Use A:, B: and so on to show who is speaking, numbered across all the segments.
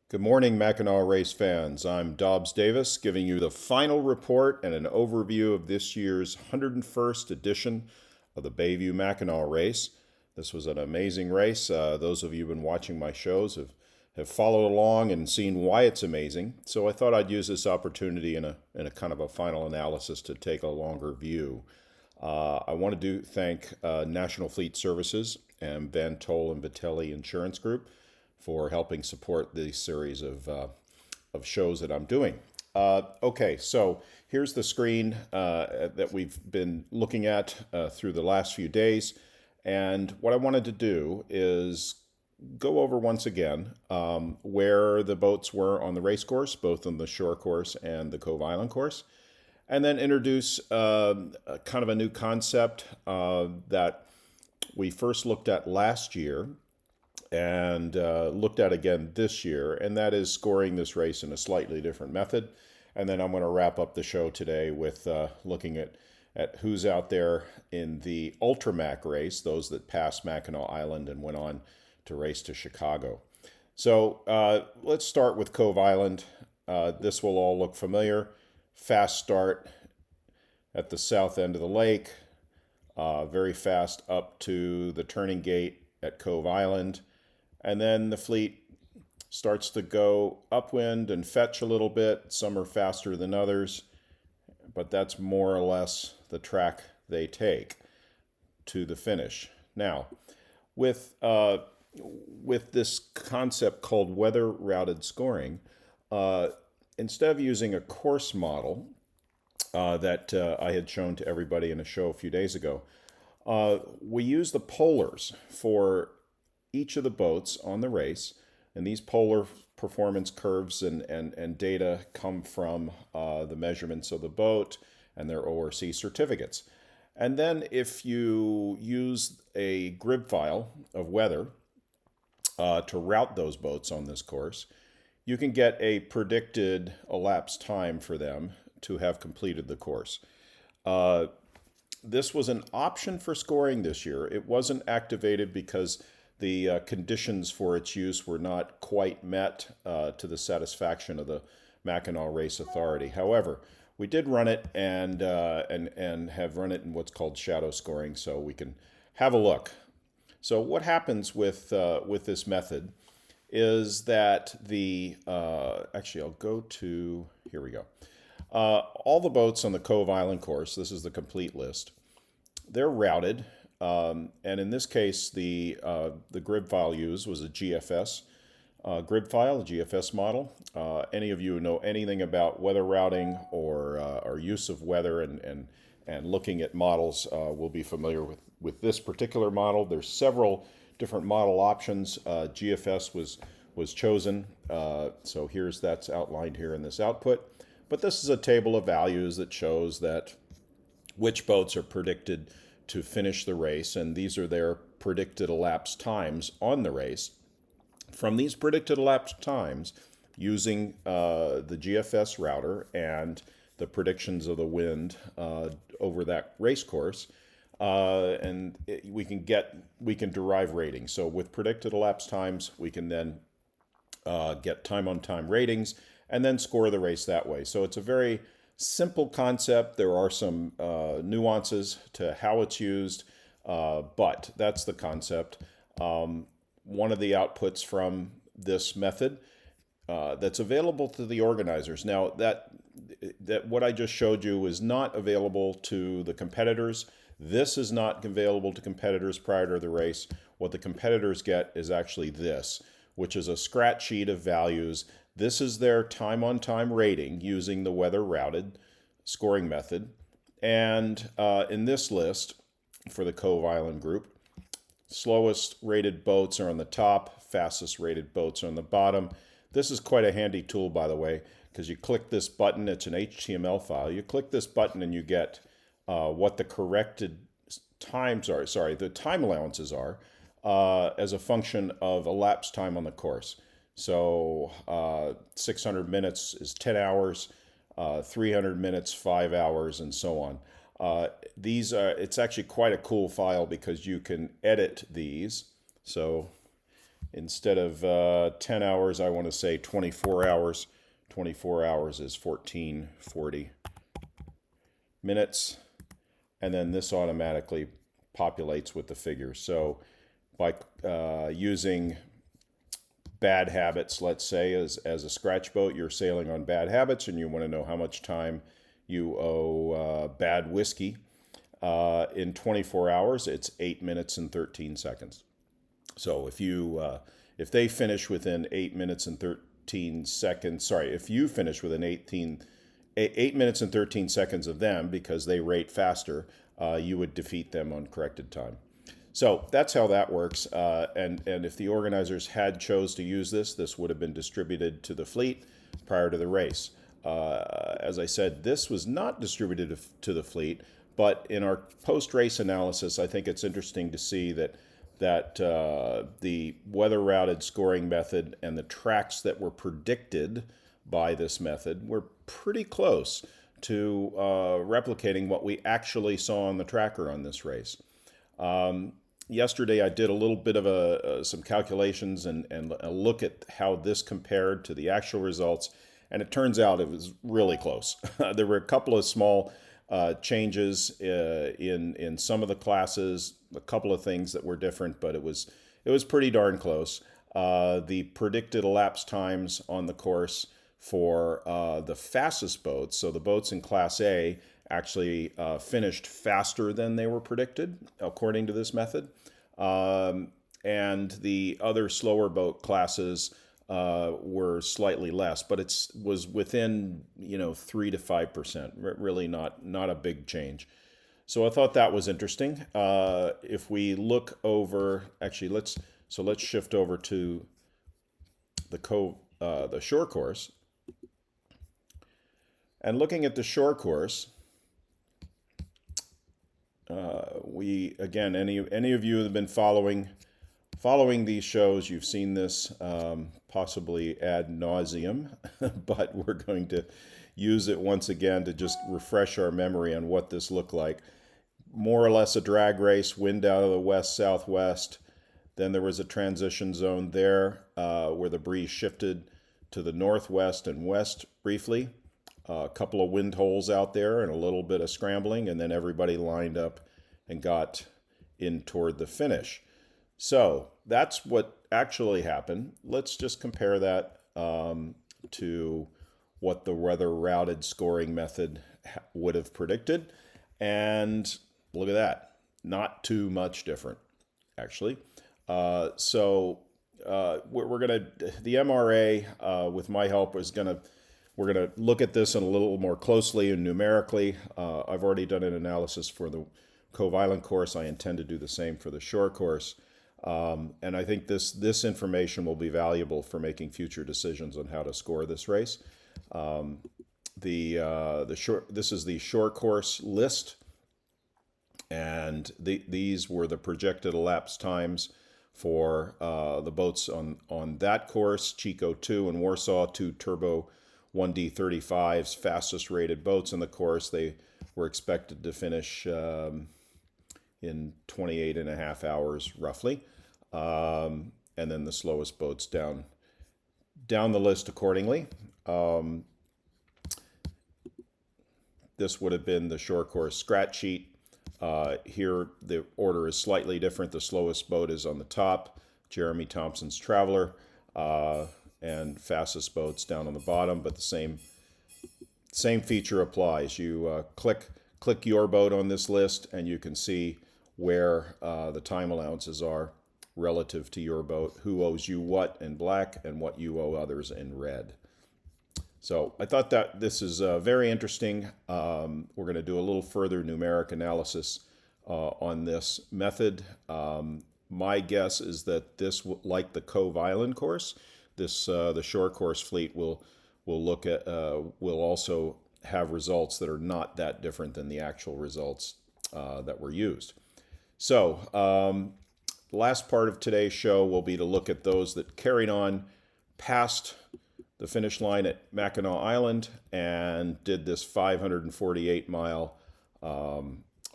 A: Good morning, Mackinac Race fans. I'm Dobbs Davis, giving you the final report and an overview of this year's 101st edition of the Bayview Mackinac Race. This was an amazing race. Those of you who've been watching my shows have followed along and seen why it's amazing. So I thought I'd use this opportunity in a kind of a final analysis to take a longer view. I want to thank National Fleet Services and VanTol and Vitelli Insurance Group for helping support the series of shows that I'm doing. Okay, so here's the screen that we've been looking at through the last few days. And what I wanted to do is go over once again where the boats were on the race course, both on the shore course and the Cove Island course. And then introduce kind of a new concept that we first looked at last year and looked at again this year, and that is scoring this race in a slightly different method. And then I'm going to wrap up the show today with looking at who's out there in the Ultramac race, those that passed Mackinac Island and went on to race to Chicago. So let's start with Cove Island. This will all look familiar. Fast start at the south end of the lake, very fast up to the turning gate at Cove Island. And then the fleet starts to go upwind and fetch a little bit. Some are faster than others, but that's more or less the track they take to the finish. Now, with this concept called weather routed scoring, instead of using a course model that I had shown to everybody in a show a few days ago, we use the polars for each of the boats on the race, and these polar performance curves and data come from the measurements of the boat and their ORC certificates. And then if you use a grid file of weather to route those boats on this course, you can get a predicted elapsed time for them to have completed the course. This was an option for scoring this year. It wasn't activated because the conditions for its use were not quite met to the satisfaction of the Mackinac Race Authority. However, we did run it and have run it in what's called shadow scoring, so we can have a look. So what happens with this method is that actually I'll go to, here we go. All the boats on the Cove Island course, this is the complete list, they're routed. And in this case, the grid file used was a GFS grid file, a GFS model. Any of you who know anything about weather routing or use of weather and looking at models will be familiar with this particular model. There's several different model options. GFS was chosen, so that's outlined here in this output. But this is a table of values that shows that which boats are predicted to finish the race, and these are their predicted elapsed times on the race. From these predicted elapsed times, using the GFS router and the predictions of the wind over that race course, we can derive ratings. So with predicted elapsed times, we can then get time-on-time ratings and then score the race that way. So it's a very simple concept. There are some nuances to how it's used, but that's the concept. One of the outputs from this method that's available to the organizers. Now, that what I just showed you is not available to the competitors. This is not available to competitors prior to the race. What the competitors get is actually this, which is a scratch sheet of values. This is their time-on-time rating using the weather-routed scoring method. And in this list, for the Cove Island group, slowest rated boats are on the top, fastest rated boats are on the bottom. This is quite a handy tool, by the way, because you click this button, it's an HTML file. You click this button and you get what the corrected times are, the time allowances are, as a function of elapsed time on the course. So 600 minutes is 10 hours, 300 minutes, 5 hours, and so on. It's actually quite a cool file because you can edit these. So Instead of 10 hours, I want to say 24 hours. 24 hours is 1440 minutes. And then this automatically populates with the figures. So by using bad habits, let's say, as a scratch boat, you're sailing on bad habits and you want to know how much time you owe bad whiskey. In 24 hours, it's 8 minutes and 13 seconds. So if they finish within 8 minutes and 13 seconds, sorry, if you finish within 8 minutes and 13 seconds of them because they rate faster, you would defeat them on corrected time. So that's how that works. And if the organizers had chose to use this would have been distributed to the fleet prior to the race. As I said, this was not distributed to the fleet, but in our post-race analysis, I think it's interesting to see that the weather-routed scoring method and the tracks that were predicted by this method were pretty close to replicating what we actually saw on the tracker on this race. Yesterday, I did a little bit of some calculations and a look at how this compared to the actual results, and it turns out it was really close. There were a couple of small changes in some of the classes, a couple of things that were different, but it was pretty darn close. The predicted elapsed times on the course for the fastest boats, so the boats in Class A, actually finished faster than they were predicted, according to this method. And the other slower boat classes were slightly less, but it was within 3 to 5%. Really not a big change. So I thought that was interesting. If we look over, actually, let's shift over to the shore course. And looking at the shore course, any of you that have been following these shows, you've seen this possibly ad nauseum, but we're going to use it once again to just refresh our memory on what this looked like. More or less a drag race, wind out of the west-southwest. Then there was a transition zone there where the breeze shifted to the northwest and west briefly. A couple of wind holes out there and a little bit of scrambling, and then everybody lined up and got in toward the finish. So that's what actually happened. Let's just compare that to what the weather-routed scoring method would have predicted. And look at that. Not too much different, actually. We're going to, the MRA, with my help, we're going to look at this a little more closely and numerically. I've already done an analysis for the Cove Island course. I intend to do the same for the shore course. And I think this information will be valuable for making future decisions on how to score this race. This is the shore course list, and these were the projected elapsed times for the boats on that course. Chico 2 and Warsaw, 2 turbo 1D35s, fastest rated boats in the course. They were expected to finish in 28 and a half hours roughly. And then the slowest boats down the list accordingly. This would have been the shore course scratch sheet. Here the order is slightly different. The slowest boat is on the top, Jeremy Thompson's Traveler, and fastest boats down on the bottom, but the same feature applies. You click your boat on this list and you can see where the time allowances are relative to your boat, who owes you what in black and what you owe others in red. So I thought that this is very interesting. We're going to do a little further numeric analysis on this method. My guess is that this, like the Cove Island course, the shore course fleet will look at will also have results that are not that different than the actual results that were used. So the last part of today's show will be to look at those that carried on past the finish line at Mackinac Island and did this 548-mile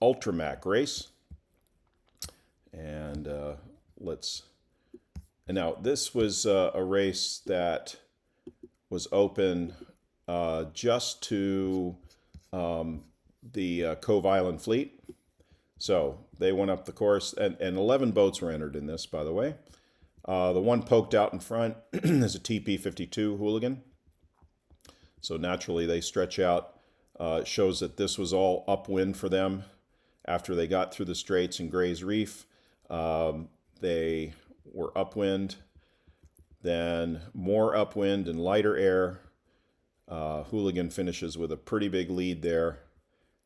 A: Ultramac race. And let's And now this was a race that was open just to the Cove Island fleet. So they went up the course, and 11 boats were entered in this, by the way. The one poked out in front is a TP52 Hooligan. So naturally they stretch out. It shows that this was all upwind for them after they got through the straits and Gray's Reef. They were upwind, then more upwind and lighter air. Hooligan finishes with a pretty big lead there,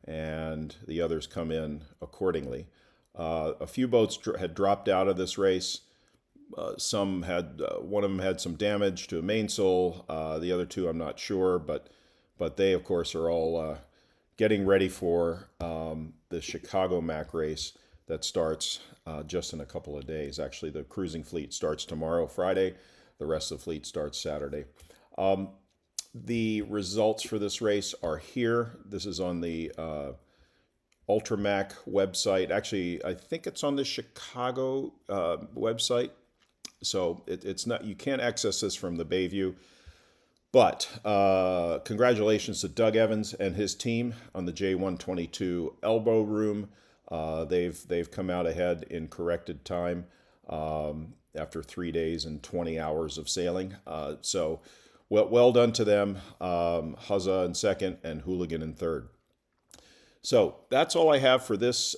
A: and the others come in accordingly. A few boats had dropped out of this race. Some had, one of them had some damage to a mainsail. The other two, I'm not sure, but they, of course, are all getting ready for the Chicago Mac race that starts just in a couple of days. Actually, the cruising fleet starts tomorrow, Friday. The rest of the fleet starts Saturday. The results for this race are here. This is on the Ultramac website. Actually, I think it's on the Chicago website. So it's not, you can't access this from the Bayview. But congratulations to Doug Evans and his team on the J122 Elbow Room. They've come out ahead in corrected time after 3 days and 20 hours of sailing. So well done to them. Huzza in second and Hooligan in third. So that's all I have for this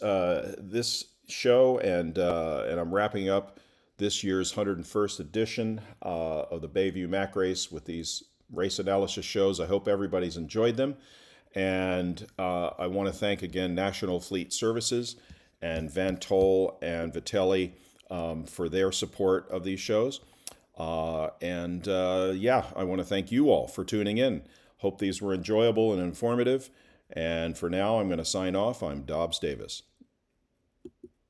A: show, and I'm wrapping up this year's 101st edition of the Bayview Mac Race with these race analysis shows. I hope everybody's enjoyed them. And I want to thank again National Fleet Services and VanTol and Vitelli for their support of these shows. I want to thank you all for tuning in. Hope these were enjoyable and informative. And for now, I'm going to sign off. I'm Dobbs Davis.